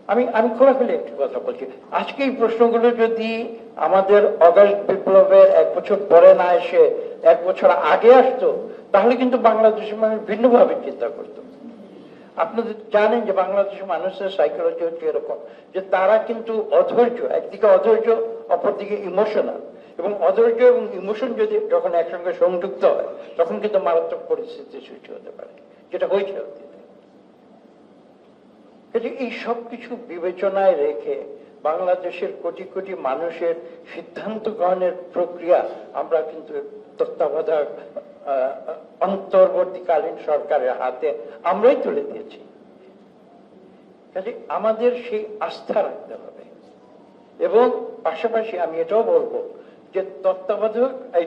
আমি আমি খোলাখুলি একটি কথা বলছি, আজকে এই প্রশ্নগুলো যদি আমাদের অগাস্ট বিপ্লবের 1 বছর পরে না এসে 1 বছর আগে আসতো, তাহলে কিন্তু বাংলাদেশের মানুষ ভিন্নভাবে চিন্তা করতো। আপনাদের জানেন যে বাংলাদেশের মানুষের সাইকোলজি হচ্ছে এরকম যে তারা কিন্তু অধৈর্য, একদিকে অধৈর্য, অপরদিকে ইমোশনাল, এবং অধৈর্য এবং ইমোশন যদি যখন একসঙ্গে সংযুক্ত হয় তখন কিন্তু মারাত্মক পরিস্থিতি সৃষ্টি হতে পারে, যেটা হয়েছে। এই সব কিছু বিবেচনায় রেখে বাংলাদেশের কোটি কোটি মানুষের সিদ্ধান্ত গ্রহণের প্রক্রিয়া আমরা কিন্তু তত্ত্বাবধায়ক অন্তর্বর্তীকালীন সরকারের হাতে আমরাই তুলে দিয়েছি। কাজে আমাদের সেই আস্থা রাখতে হবে, এবং পাশাপাশি আমি এটাও বলবো যে তত্ত্বাবধায়ক এই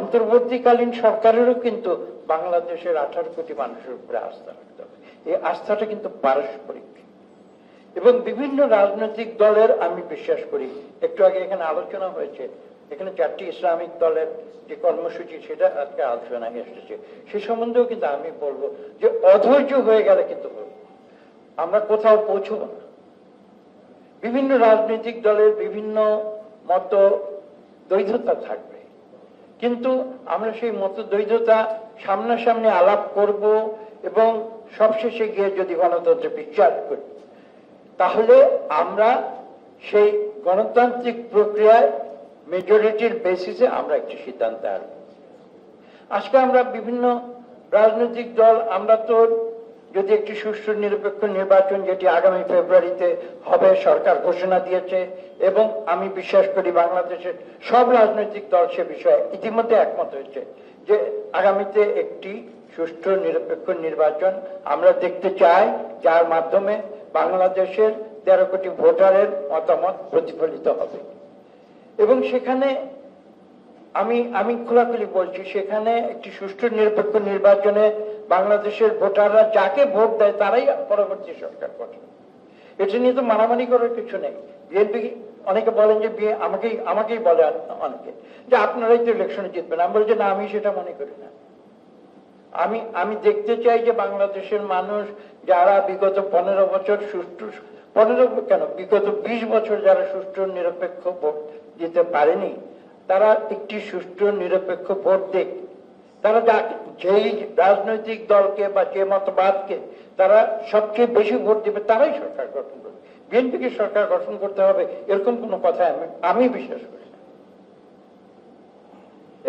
অন্তর্বর্তীকালীন সরকারেরও কিন্তু বাংলাদেশের 18 কোটি মানুষের উপরে আস্থা রাখতে হবে। এই আস্থাটা কিন্তু পারস্পরিক, এবং বিভিন্ন রাজনৈতিক দলের আমি বিশ্বাস করি, একটু আগে এখানে আলোচনা হয়েছে, এখানে 4টি ইসলামিক দলের যে কর্মসূচি সেটা আজকে আলোচনায় এসেছে, সে সম্বন্ধেও কিন্তু আমি বলবো যে অধৈর্য হয়ে গেলে কিন্তু আমরা কোথাও পৌঁছবো না। বিভিন্ন রাজনৈতিক দলের বিভিন্ন মত দ্বৈধতা থাকবে, কিন্তু আমরা সেই মত দ্বৈধতা সামনাসামনি আলাপ করব, এবং সবশেষে গিয়ে যদি গণতন্ত্রে বিশ্বাস করি, তাহলে আমরা সেই গণতান্ত্রিক প্রক্রিয়ায় মেজরিটির বেসিসে আমরা একটি সিদ্ধান্তে আসব। আজকে আমরা বিভিন্ন রাজনৈতিক দল, আমরা তো যদি একটি সুষ্ঠু নিরপেক্ষ নির্বাচন যেটি আগামী ফেব্রুয়ারিতে হবে সরকার ঘোষণা দিয়েছে, এবং আমি বিশ্বাস করি বাংলাদেশের সব রাজনৈতিক দল সে বিষয়ে ইতিমধ্যে একমত হয়েছে যে আগামীতে একটি সুষ্ঠু নিরপেক্ষ নির্বাচন আমরা দেখতে চাই, যার মাধ্যমে বাংলাদেশের 13 কোটি ভোটারের মতামত প্রতিফলিত হবে। এবং সেখানে আমি খোলাখুলি বলছি, সেখানে একটি সুষ্ঠু নিরপেক্ষ নির্বাচনে বাংলাদেশের ভোটাররা যাকে ভোট দেয় তারাই পরবর্তী সরকার গঠন। এটা নিয়ে তো মারামারি করার কিছু নেই। বিএনপি অনেকে বলেন যে আমাকেই বলে অনেকে যে আপনারাই তো ইলেকশনে জিতবেন। আমি বলছি না, আমি সেটা মনে করি না। আমি দেখতে চাই যে বাংলাদেশের মানুষ যারা বিগত 15 বছর সুষ্ঠু, 15 কেন, বিগত 20 বছর যারা সুষ্ঠু নিরপেক্ষ ভোট দিতে পারেনি, তারা একটি সুষ্ঠু নিরপেক্ষ ভোট দেখ। তারা যেই রাজনৈতিক দলকে বা যে মতবাদকে তারা সবচেয়ে বেশি ভোট দেবে তারাই সরকার গঠন করবে। বিএনপিকে সরকার গঠন করতে হবে এরকম কোনো কথা আমি বিশ্বাস করি না।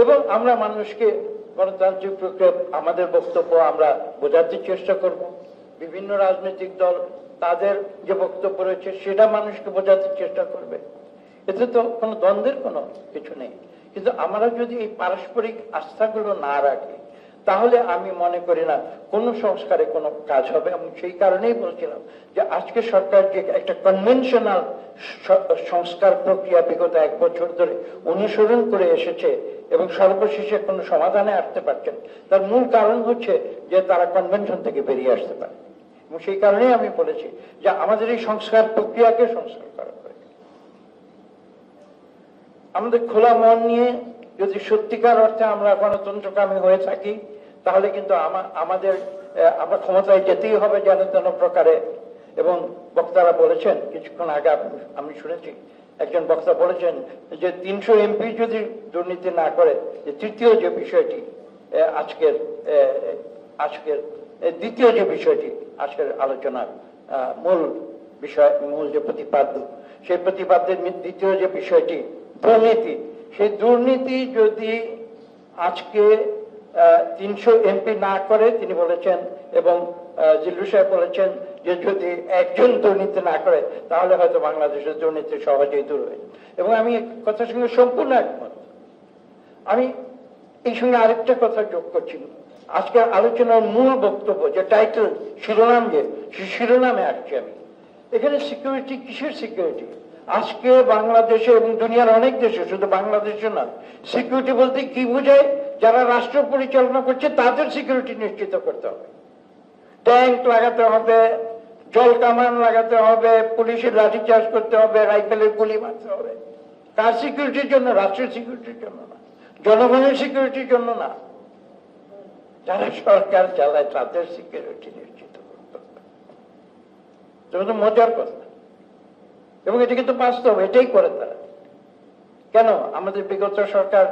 এবং আমরা মানুষকে গণতান্ত্রিক প্রক্রিয়া আমাদের বক্তব্য আমরা বোঝাতে চেষ্টা করব। বিভিন্ন রাজনৈতিক দল তাদের যে বক্তব্য রয়েছে সেটা মানুষকে বোঝাতে চেষ্টা করবে। এতে তো কোনো দ্বন্দ্বের কোনো কিছু নেই। কিন্তু আমরা যদি এই পারস্পরিক আস্থাগুলো না রাখি, তাহলে আমি মনে করি না কোনো সংস্কারে কোনো কাজ হবে। এবং সেই কারণেই বলছিলাম যে আজকে সরকার যে একটা কনভেনশনাল সংস্কার প্রক্রিয়া বিগত 1 বছর ধরে অনুসরণ করে এসেছে এবং সর্বশেষে কোনো সমাধানে আসতে পারছেন, তার মূল কারণ হচ্ছে যে তারা কনভেনশন থেকে বেরিয়ে আসতে পারে। এবং সেই কারণেই আমি বলেছি যে আমাদের এই সংস্কার প্রক্রিয়াকে সংস্কার করা হয়। আমাদের খোলা মন নিয়ে যদি সত্যিকার অর্থে আমরা গণতন্ত্রকামী হয়ে থাকি, তাহলে কিন্তু আমরা ক্ষমতায় যেতেই হবে যেন তেন প্রকারে। এবং বক্তারা বলেছেন, কিছুক্ষণ আগে আমি শুনেছি একজন বক্তা বলেছেন যে 300 এমপি যদি দুর্নীতি না করে, যে তৃতীয় যে বিষয়টি আজকের দ্বিতীয় যে বিষয়টি আজকের আলোচনার মূল বিষয়, মূল যে প্রতিপাদ্য, সেই প্রতিপাদ্যের দ্বিতীয় যে বিষয়টি দুর্নীতি, সেই দুর্নীতি যদি আজকে 300 এমপি না করে, তিনি বলেছেন, এবং জিল্লু সাহেব বলেছেন যে যদি একজন দুর্নীতি না করে তাহলে হয়তো বাংলাদেশের দুর্নীতি সহজেই দূর হয়ে যায়। এবং আমি কথার সঙ্গে সম্পূর্ণ একমত। আমি এই সঙ্গে আরেকটা কথা যোগ করছি। আজকের আলোচনার মূল বক্তব্য যে টাইটেল, শিরোনাম, যে শিরোনামে আসছি আমি, এখানে সিকিউরিটি, কিসের সিকিউরিটি? আজকে বাংলাদেশে এবং দুনিয়ার অনেক দেশে, শুধু বাংলাদেশে না, সিকিউরিটি বলতে কি বোঝায়? যারা রাষ্ট্র পরিচালনা করছে তাদের সিকিউরিটি নিশ্চিত করতে হবে। ট্যাঙ্ক লাগাতে হবে, জল কামান লাগাতে হবে, পুলিশের লাঠিচার্জ করতে হবে, রাইফেলের গুলি মারতে হবে। কার সিকিউরিটির জন্য? রাষ্ট্রের সিকিউরিটির জন্য না, জনগণের সিকিউরিটির জন্য না। যারা সরকার চালায় তাদের সিকিউরিটি নিশ্চিত করতে হবে। তো এটা তো মজার কথা, এবং এটা কিন্তু বাস্তব, এটাই করে তারা। কেন আমাদের বিগত সরকার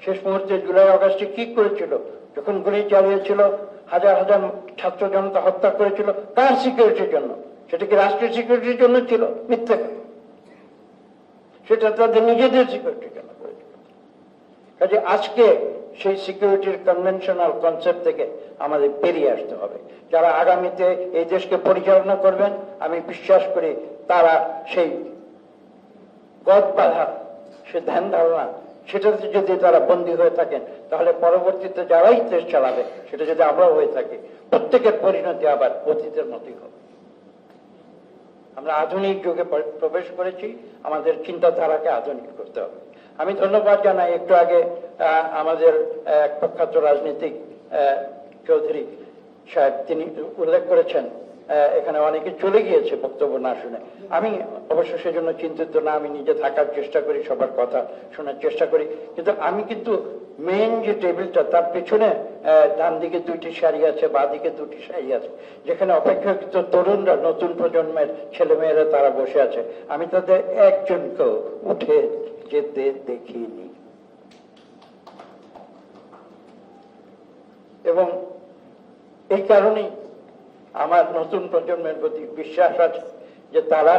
শেষ মুহূর্তে জুলাই আগস্টে কি করেছিল? যখন গুলি চালিয়েছিল, হাজার হাজার ছাত্র জনতা হত্যা করেছিল, কার সিকিউরিটির জন্য? সেটা কি রাষ্ট্রীয় সিকিউরিটির জন্য ছিল? মিথ্যা কথা, সেটা তাদের নিজেদের সিকিউরিটির জন্য করেছিল। কাজে আজকে সেই সিকিউরিটির কনভেনশনাল কনসেপ্ট থেকে আমাদের বেরিয়ে আসতে হবে। যারা আগামীতে এই দেশকে পরিচালনা করবেন, আমি বিশ্বাস করি তারা সেই গদ বাঁধা সে ধ্যান ধারণা, সেটাতে যদি তারা বন্দী হয়ে থাকেন, তাহলে পরবর্তীতে যারাই দেশ চালাবে, সেটা যদি আমরাও হয়ে থাকি, প্রত্যেকের পরিণতি আবার অতীতের মতোই হবে। আমরা আধুনিক যুগে প্রবেশ করেছি, আমাদের চিন্তাধারাকে আধুনিক করতে হবে। আমি ধন্যবাদ জানাই, একটু আগে আমাদের এক প্রখ্যাত রাজনীতিক চৌধুরী সাহেব তিনি উল্লেখ করেছেন এখানে অনেকে চলে গিয়েছে বক্তব্য না শুনে। আমি অবশ্য সেজন্য চিন্তিত না, আমি নিজে থাকার চেষ্টা করি, সবার কথা শোনার চেষ্টা করি, কিন্তু আমি কিন্তু মেইন যে টেবিলটা তার পেছনে ডান দিকে দুইটি সারি আছে, বা দিকে দুটি সারি আছে, যেখানে অপেক্ষাকৃত তরুণরা, নতুন প্রজন্মের ছেলে মেয়েরা তারা বসে আছে। আমি তাদের একজনকেও উঠে যেতে দেখিনি, এবং এই কারণেই আমার নতুন প্রজন্মের প্রতি বিশ্বাস আছে যে তারা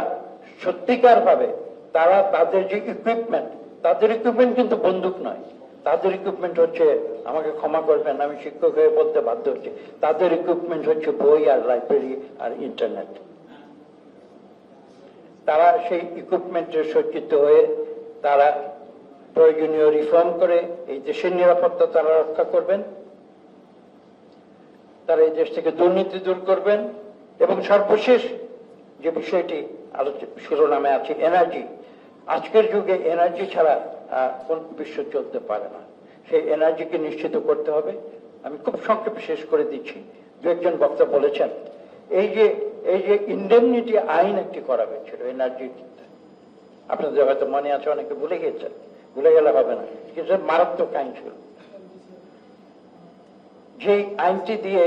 সত্যিকার ভাবে তারা তাদের যে ইকুইপমেন্ট, তাদের ইকুইপমেন্ট কিন্তু বন্দুক নয়, তাদের ইকুইপমেন্ট হচ্ছে, আমাকে ক্ষমা করবেন আমি শিক্ষক হয়ে বলতে বাধ্য হচ্ছে, তাদের ইকুইপমেন্ট হচ্ছে বই আর লাইব্রেরি আর ইন্টারনেট। তারা সেই ইকুইপমেন্টে সজ্জিত হয়ে তারা প্রয়োজনীয় রিফর্ম করে এই দেশের নিরাপত্তা তারা রক্ষা করবেন, তারা এই দেশ থেকে দুর্নীতি দূর করবেন, এবং সর্বশেষ যে বিষয়টি শিরোনামে আছে, এনার্জি। আজকের যুগে এনার্জি ছাড়া কোন বিশ্ব চলতে পারে না, সেই এনার্জিকে নিশ্চিত করতে হবে। আমি খুব সংক্ষেপে শেষ করে দিচ্ছি। দু একজন বক্তা বলেছেন এই যে ইন্ডেমনিটি আইন একটি করা হয়েছিল এনার্জি, আপনাদের হয়তো মনে আছে, অনেকে ভুলে গিয়েছেন, ভুলে গেলে হবে না, কিন্তু মারাত্মক আইন ছিল। যে আইনটি দিয়ে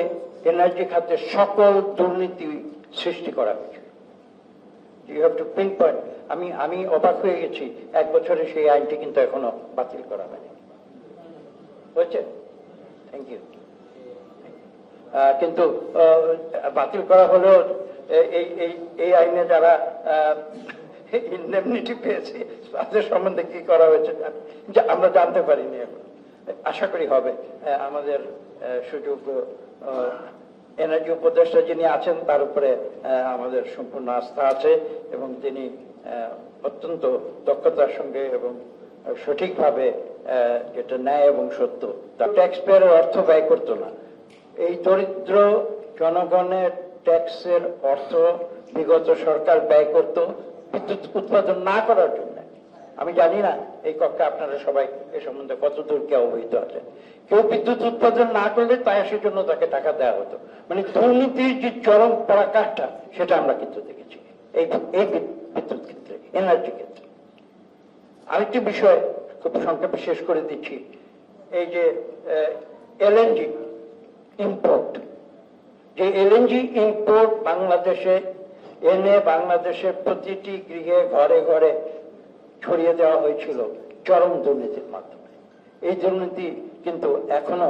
এনার্জি খাতে সকল দুর্নীতি সৃষ্টি করা হয়েছিল। You have to pinpoint. আমি অবাক হয়ে গেছি, এক বছরে সেই আইনটি কিন্তু এখনো বাতিল করা হয়নি, হয়েছে, থ্যাংক ইউ। কিন্তু বাতিল করা হলেও এই আইনে যারা ইন্ডেমনিটি পেয়েছে তাদের সম্বন্ধে কি করা হয়েছে আমরা জানতে পারিনি এখন। আশা করি হবে। আমাদের সুযোগ্য এনার্জি উপদেষ্টা যিনি আছেন তার উপরে আমাদের সম্পূর্ণ আস্থা আছে, এবং তিনি অত্যন্ত দক্ষতার সঙ্গে এবং সঠিকভাবে যেটা ন্যায় এবং সত্য, ট্যাক্স পেয়ারের অর্থ ব্যয় করতো না। এই দরিদ্র জনগণের ট্যাক্সের অর্থ বিগত সরকার ব্যয় করত বিদ্যুৎ উৎপাদন না করার জন্য। আমি জানি না এই কক্ষে আপনারা সবাই এ সম্বন্ধে কতদূর কে অবহিত আছেন। কেউ বিদ্যুৎ উৎপাদন না করলে তাই সেজন্য তাকে টাকা দেওয়া হতো, মানে দুর্নীতির যে চরম পরাকাষ্ঠা সেটা আমরা কিন্তু দেখেছি এই বিদ্যুৎ ক্ষেত্রে, এনার্জি ক্ষেত্রে। আরেকটি বিষয় খুব সংক্ষেপে শেষ করে দিচ্ছি, এই যে এলএনজি ইম্পোর্ট, যে এলএনজি ইম্পোর্ট বাংলাদেশে এনে বাংলাদেশের প্রতিটি গৃহে ঘরে ঘরে ছড়িয়ে দেওয়া হয়েছিল চরম দুর্নীতির মাধ্যমে। এই দুর্নীতি কিন্তু এখনো,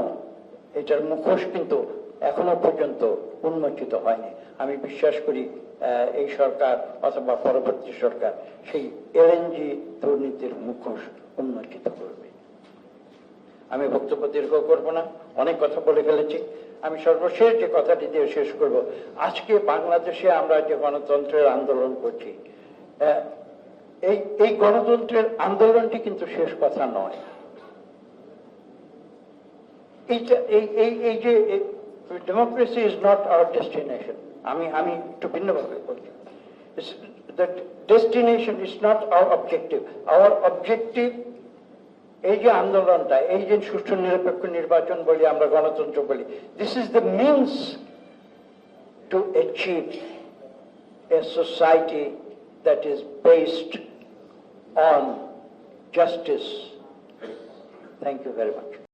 এটার মুখোশ কিন্তু এখনো পর্যন্ত উন্মোচিত হয়নি। আমি বিশ্বাস করি এই সরকার অথবা পরবর্তী সরকার সেই এলএনজি দুর্নীতির মুখোশ উন্মোচিত করবে। আমি বক্তব্য দীর্ঘ করব না, অনেক কথা বলে ফেলেছি। আমি সর্বশেষ যে কথাটি দিয়ে শেষ করব, আজকে বাংলাদেশে আমরা যে গণতন্ত্রের আন্দোলন করছি, এই গণতন্ত্রের আন্দোলনটি কিন্তু শেষ কথা নয়। এই যে democracy is not our destination, আমি একটু ভিন্নভাবে বলছি। The destination is not our objective. Hour objective এই যে আন্দোলনটা, এই যে সুষ্ঠু নিরপেক্ষ নির্বাচন বলি, আমরা গণতন্ত্র বলি, this is the means to achieve a society that is based on justice. Thank you very much.